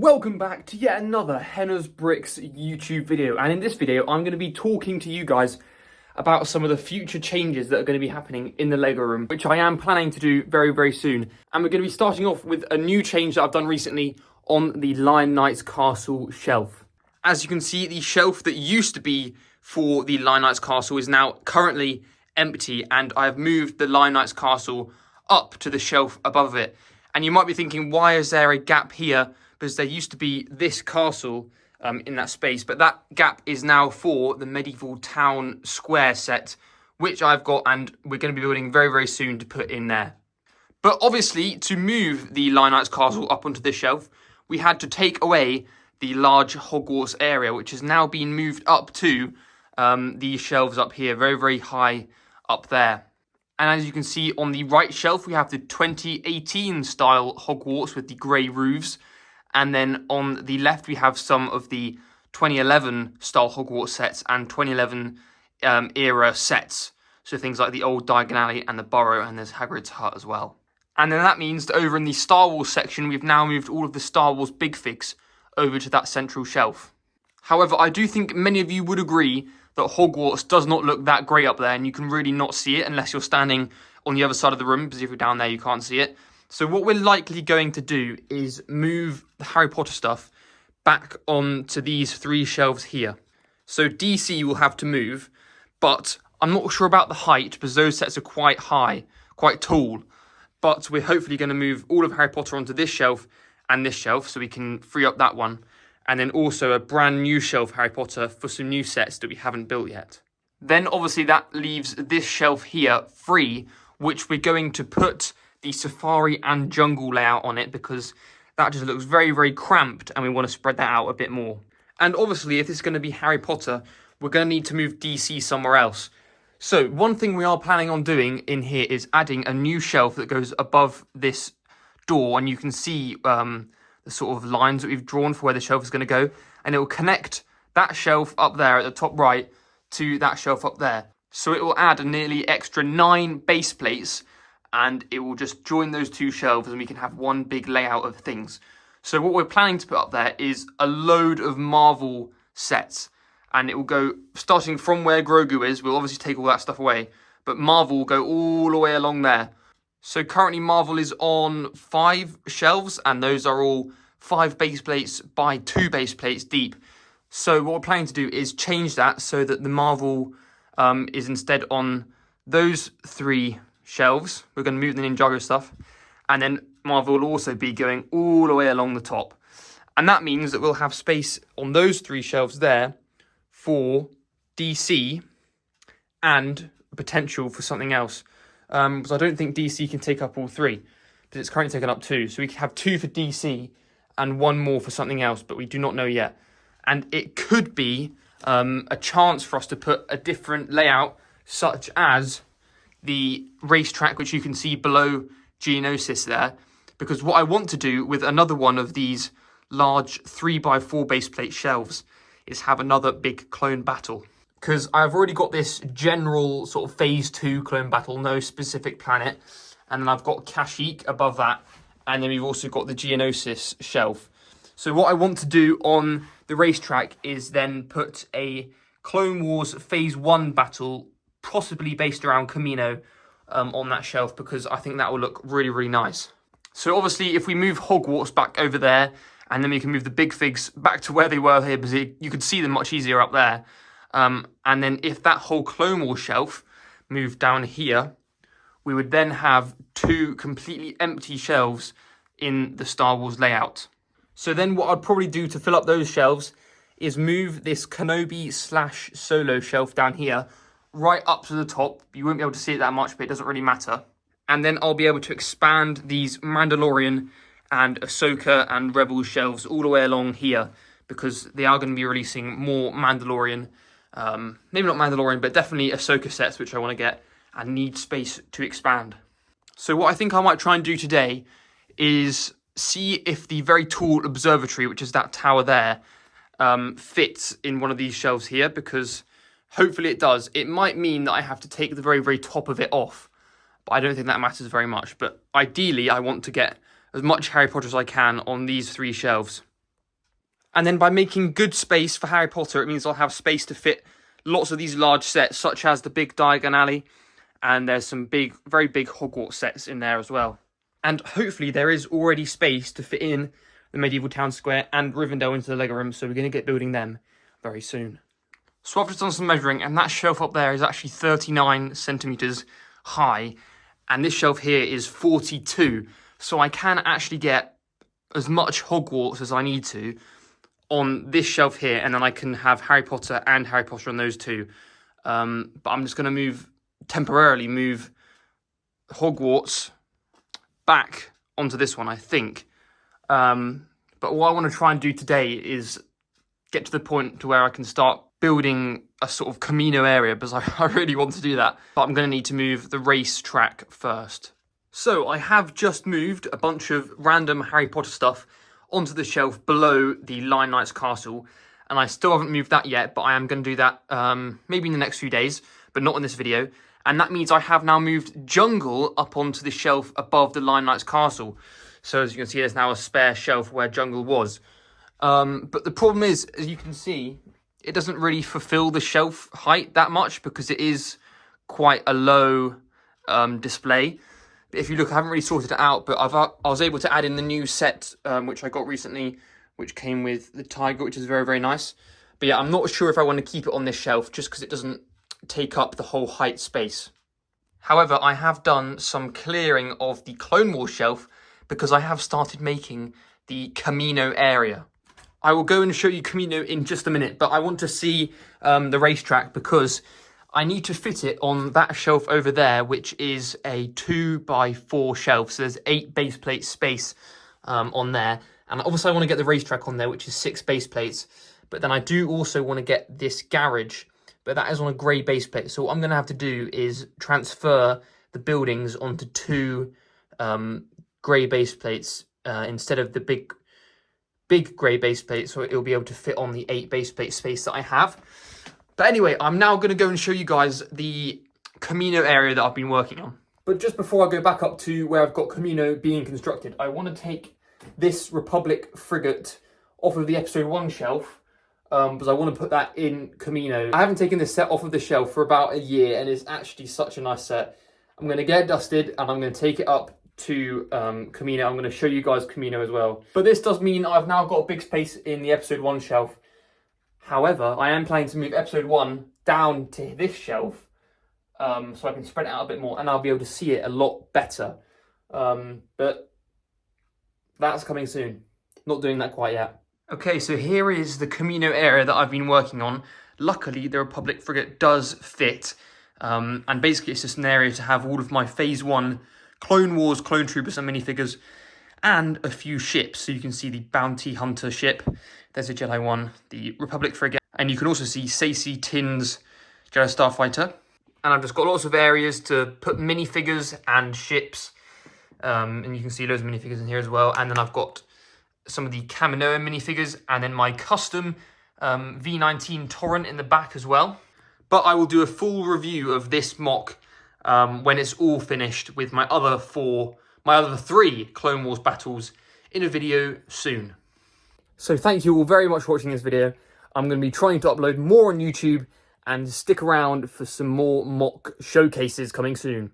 Welcome back to yet another Henna's Bricks YouTube video, and in this video I'm going to be talking to you guys about some of the future changes that are going to be happening in the Lego room, which I am planning to do very soon. And we're going to be starting off with a new change that I've done recently on the Lion Knights Castle shelf. As you can see, the shelf that used to be for the Lion Knights Castle is now currently empty, and I've moved the Lion Knights Castle up to the shelf above it. And you might be thinking, why is there a gap here? Because there used to be this castle in that space, but that gap is now for the medieval town square set, which I've got and we're going to be building very soon to put in there. But obviously, to move the Lion Knights Castle up onto this shelf, we had to take away the large Hogwarts area, which has now been moved up to these shelves up here, very high up there. And as you can see on the right shelf, we have the 2018 style Hogwarts with the grey roofs. And then on the left, we have some of the 2011 style Hogwarts sets and 2011 era sets. So things like the old Diagon Alley and the Burrow, and there's Hagrid's hut as well. And then that means that over in the Star Wars section, we've now moved all of the Star Wars big figs over to that central shelf. However, I do think many of you would agree that Hogwarts does not look that great up there, and you can really not see it unless you're standing on the other side of the room, because if you're down there, you can't see it. So what we're likely going to do is move the Harry Potter stuff back onto these three shelves here. So DC will have to move, but I'm not sure about the height because those sets are quite high, quite tall. But we're hopefully going to move all of Harry Potter onto this shelf and this shelf so we can free up that one. And then also a brand new shelf Harry Potter for some new sets that we haven't built yet. Then obviously that leaves this shelf here free, which we're going to put the Safari and Jungle layout on it because that just looks very cramped and we want to spread that out a bit more. And obviously if this is going to be Harry Potter, we're going to need to move DC somewhere else. So one thing we are planning on doing in here is adding a new shelf that goes above this door, and you can see the sort of lines that we've drawn for where the shelf is going to go, and it will connect that shelf up there at the top right to that shelf up there. So it will add a nearly extra 9 base plates, and it will just join those two shelves and we can have one big layout of things. So what we're planning to put up there is a load of Marvel sets, and it will go starting from where Grogu is. We'll obviously take all that stuff away, but Marvel will go all the way along there. So currently Marvel is on 5 shelves, and those are all 5 base plates by 2 base plates deep. So what we're planning to do is change that so that the Marvel is instead on those 3 shelves. We're going to move the Ninjago stuff, and then Marvel will also be going all the way along the top. And that means that we'll have space on those 3 shelves there for DC and potential for something else. Because I don't think DC can take up all 3, but it's currently taken up 2. So we can have 2 for DC and 1 more for something else, but we do not know yet. And it could be a chance for us to put a different layout, such as the racetrack, which you can see below Geonosis there, because what I want to do with another one of these large 3x4 base plate shelves is have another big clone battle, because I've already got this general sort of phase 2 clone battle, no specific planet, and then I've got Kashyyyk above that, and then we've also got the Geonosis shelf. So what I want to do on the racetrack is then put a Clone Wars phase 1 battle, possibly based around Kamino, on that shelf, because I think that will look really nice. So obviously if we move Hogwarts back over there, and then we can move the big figs back to where they were here, because you could see them much easier up there. And then if that whole Clone Wars shelf moved down here, we would then have 2 completely empty shelves in the Star Wars layout. So then what I'd probably do to fill up those shelves is move this Kenobi/Solo shelf down here right up to the top. You won't be able to see it that much, but it doesn't really matter. And then I'll be able to expand these Mandalorian and Ahsoka and Rebels shelves all the way along here, because they are going to be releasing more Mandalorian, maybe not Mandalorian, but definitely Ahsoka sets, which I want to get and need space to expand. So what I think I might try and do today is see if the very tall observatory, which is that tower there, fits in one of these shelves here, because hopefully it does. It might mean that I have to take the very top of it off, but I don't think that matters very much. But ideally, I want to get as much Harry Potter as I can on these 3 shelves. And then by making good space for Harry Potter, it means I'll have space to fit lots of these large sets, such as the big Diagon Alley, and there's some big, very big Hogwarts sets in there as well. And hopefully there is already space to fit in the Medieval Town Square and Rivendell into the Lego room, so we're going to get building them very soon. So I've just done some measuring, and that shelf up there is actually 39 centimetres high, and this shelf here is 42, so I can actually get as much Hogwarts as I need to on this shelf here, and then I can have Harry Potter and Harry Potter on those two. But I'm just going to temporarily move Hogwarts back onto this one, I think. But what I want to try and do today is get to the point to where I can start building a sort of Kamino area, because I really want to do that. But I'm going to need to move the race track first. So I have just moved a bunch of random Harry Potter stuff onto the shelf below the Lion Knight's castle, and I still haven't moved that yet, but I am going to do that maybe in the next few days, but not in this video. And that means I have now moved Jungle up onto the shelf above the Lion Knight's castle. So as you can see, there's now a spare shelf where Jungle was. But the problem is, as you can see, it doesn't really fulfill the shelf height that much because it is quite a low display. If you look, I haven't really sorted it out, but I was able to add in the new set, which I got recently, which came with the tiger, which is very, very nice. But yeah, I'm not sure if I want to keep it on this shelf just because it doesn't take up the whole height space. However, I have done some clearing of the Clone Wars shelf because I have started making the Kamino area. I will go and show you Kamino in just a minute, but I want to see the racetrack because I need to fit it on that shelf over there, which is a 2x4 shelf. So there's 8 base plate space on there. And obviously I want to get the racetrack on there, which is 6 base plates. But then I do also want to get this garage, but that is on a grey base plate. So what I'm going to have to do is transfer the buildings onto 2 grey base plates instead of the big grey base plate. So it'll be able to fit on the 8 base plate space that I have. But anyway, I'm now going to go and show you guys the Kamino area that I've been working on. But just before I go back up to where I've got Kamino being constructed, I want to take this Republic frigate off of the episode 1 shelf because I want to put that in Kamino. I haven't taken this set off of the shelf for about a year, and it's actually such a nice set. I'm going to get it dusted and I'm going to take it up to Kamino. I'm going to show you guys Kamino as well. But this does mean I've now got a big space in the episode 1 shelf. However, I am planning to move episode 1 down to this shelf so I can spread it out a bit more and I'll be able to see it a lot better. But that's coming soon. Not doing that quite yet. Okay, so here is the Kamino area that I've been working on. Luckily, the Republic frigate does fit. And basically, it's just an area to have all of my Phase 1 Clone Wars, Clone Troopers and minifigures and a few ships. So you can see the Bounty Hunter ship. There's a Jedi one, the Republic frigate, and you can also see Sacy Tin's Jedi Starfighter. And I've just got lots of areas to put minifigures and ships, and you can see loads of minifigures in here as well. And then I've got some of the Kamino minifigures, and then my custom V19 Torrent in the back as well. But I will do a full review of this MOC when it's all finished with my other 3 Clone Wars battles in a video soon. So thank you all very much for watching this video. I'm going to be trying to upload more on YouTube and stick around for some more MOC showcases coming soon.